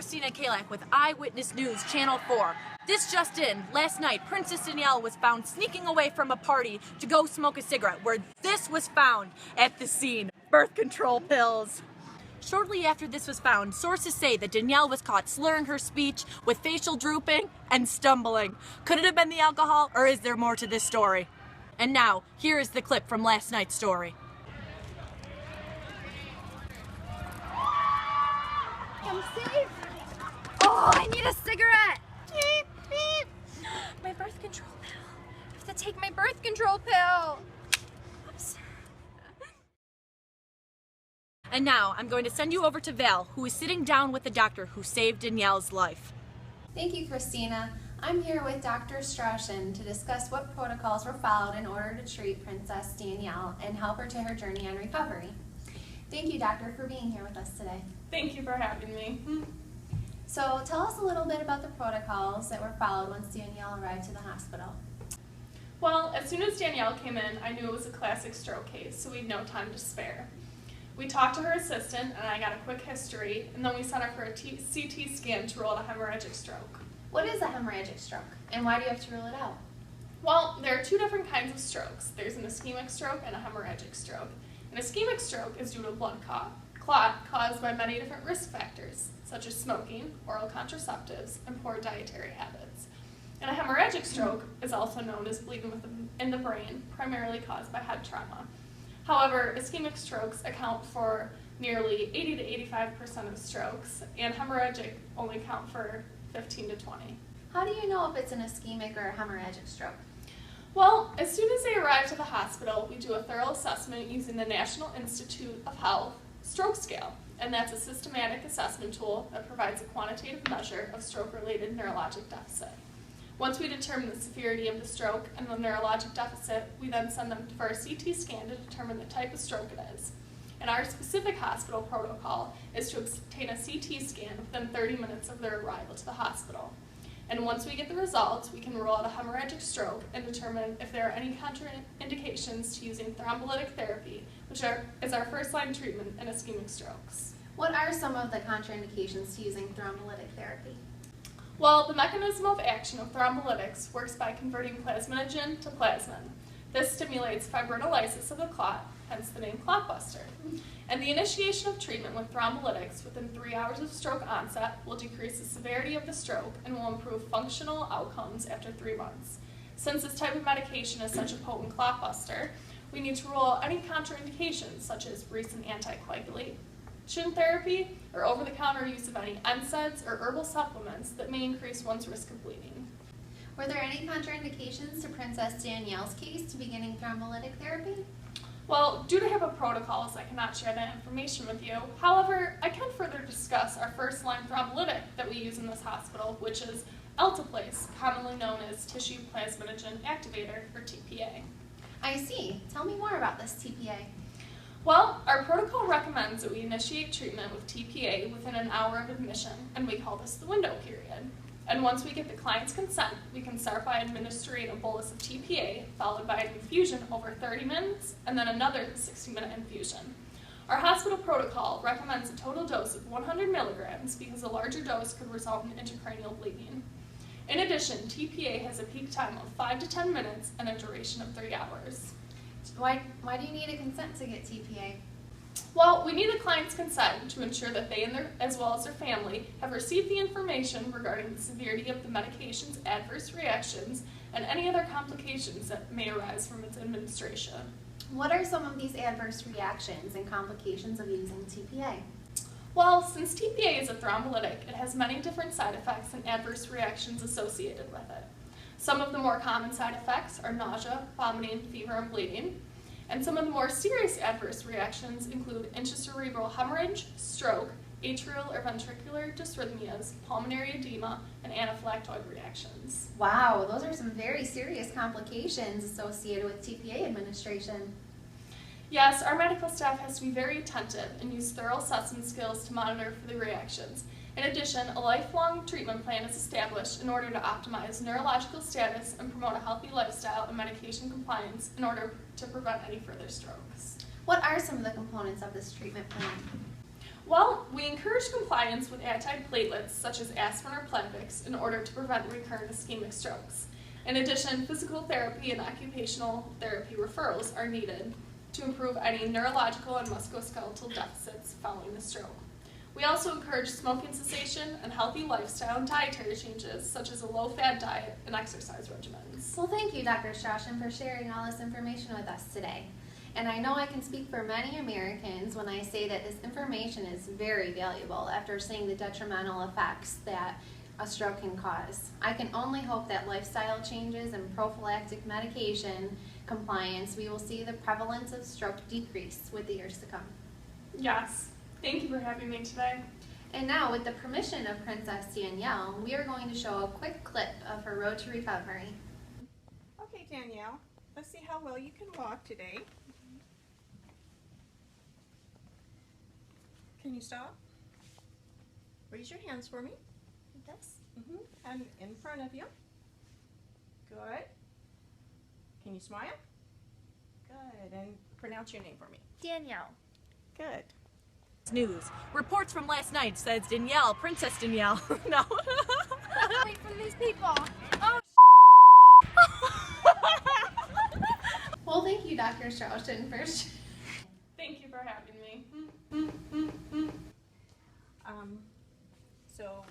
Christina Kalak with Eyewitness News, Channel 4. This just in, last night, Princess Danielle was found sneaking away from a party to go smoke a cigarette, where this was found at the scene: birth control pills. Shortly after this was found, sources say that Danielle was caught slurring her speech with facial drooping and stumbling. Could it have been the alcohol, or is there more to this story? And now, here is the clip from last night's story. I'm safe. Oh, I need a cigarette. Beep, beep. My birth control pill. I have to take my birth control pill. Oops. And now, I'm going to send you over to Val, who is sitting down with the doctor who saved Danielle's life. Thank you, Christina. I'm here with Dr. Strauschen to discuss what protocols were followed in order to treat Princess Danielle and help her to her journey on recovery. Thank you, doctor, for being here with us today. Thank you for having me. So tell us a little bit about the protocols that were followed once Danielle arrived to the hospital. Well, as soon as Danielle came in, I knew it was a classic stroke case, so we had no time to spare. We talked to her assistant, and I got a quick history, and then we sent her for a CT scan to rule out a hemorrhagic stroke. What is a hemorrhagic stroke, and why do you have to rule it out? Well, there are two different kinds of strokes. There's an ischemic stroke and a hemorrhagic stroke. An ischemic stroke is due to a blood clot caused by many different risk factors, such as smoking, oral contraceptives, and poor dietary habits. And a hemorrhagic stroke is also known as bleeding in the brain, primarily caused by head trauma. However, ischemic strokes account for nearly 80 to 85% of strokes, and hemorrhagic only account for 15 to 20. How do you know if it's an ischemic or a hemorrhagic stroke? Well, as soon as they arrive to the hospital, we do a thorough assessment using the National Institute of Health stroke scale, and that's a systematic assessment tool that provides a quantitative measure of stroke-related neurologic deficit. Once we determine the severity of the stroke and the neurologic deficit, we then send them for a CT scan to determine the type of stroke it is. And our specific hospital protocol is to obtain a CT scan within 30 minutes of their arrival to the hospital. And once we get the results, we can rule out a hemorrhagic stroke and determine if there are any contraindications to using thrombolytic therapy, which is our first-line treatment in ischemic strokes. What are some of the contraindications to using thrombolytic therapy? Well, the mechanism of action of thrombolytics works by converting plasminogen to plasmin. This stimulates fibrinolysis of the clot, hence the name clotbuster. And the initiation of treatment with thrombolytics within 3 hours of stroke onset will decrease the severity of the stroke and will improve functional outcomes after 3 months. Since this type of medication is such a potent clotbuster, we need to rule out any contraindications such as recent anticoagulation therapy or over-the-counter use of any NSAIDs or herbal supplements that may increase one's risk of bleeding. Were there any contraindications to Princess Danielle's case to beginning thrombolytic therapy? Well, due to HIPAA protocols, I cannot share that information with you. However, I can further discuss our first-line thrombolytic that we use in this hospital, which is alteplase, commonly known as tissue plasminogen activator, or TPA. I see. Tell me more about this TPA. Well, our protocol recommends that we initiate treatment with TPA within an hour of admission, and we call this the window period. And once we get the client's consent, we can start by administering a bolus of TPA, followed by an infusion over 30 minutes, and then another 60-minute infusion. Our hospital protocol recommends a total dose of 100 milligrams because a larger dose could result in intracranial bleeding. In addition, TPA has a peak time of 5 to 10 minutes and a duration of 3 hours. Why do you need a consent to get TPA? Well, we need the client's consent to ensure that they as well as their family have received the information regarding the severity of the medication's adverse reactions and any other complications that may arise from its administration. What are some of these adverse reactions and complications of using TPA? Well, since TPA is a thrombolytic, it has many different side effects and adverse reactions associated with it. Some of the more common side effects are nausea, vomiting, fever, and bleeding. And some of the more serious adverse reactions include intracerebral hemorrhage, stroke, atrial or ventricular dysrhythmias, pulmonary edema, and anaphylactoid reactions. Wow, those are some very serious complications associated with TPA administration. Yes, our medical staff has to be very attentive and use thorough assessment skills to monitor for the reactions. In addition, a lifelong treatment plan is established in order to optimize neurological status and promote a healthy lifestyle and medication compliance in order to prevent any further strokes. What are some of the components of this treatment plan? Well, we encourage compliance with antiplatelets such as aspirin or Plavix in order to prevent recurrent ischemic strokes. In addition, physical therapy and occupational therapy referrals are needed to improve any neurological and musculoskeletal deficits following a stroke. We also encourage smoking cessation and healthy lifestyle and dietary changes such as a low-fat diet and exercise regimens. Well, thank you, Dr. Strauschen, for sharing all this information with us today. And I know I can speak for many Americans when I say that this information is very valuable after seeing the detrimental effects that a stroke can cause. I can only hope that lifestyle changes and prophylactic medication compliance, we will see the prevalence of stroke decrease with the years to come. Yes, thank you for having me today. And now, with the permission of Princess Danielle, we are going to show a quick clip of her road to recovery. Okay, Danielle, let's see how well you can walk today. Can you stop? Raise your hands for me. Yes. And in front of you. Good. Can you smile? Good. And pronounce your name for me. Danielle. Good. News. Reports from last night says Danielle, Princess Danielle. No. Wait for these people. Oh, Well, thank you, Dr. Strauschen, for Thank you for having me. So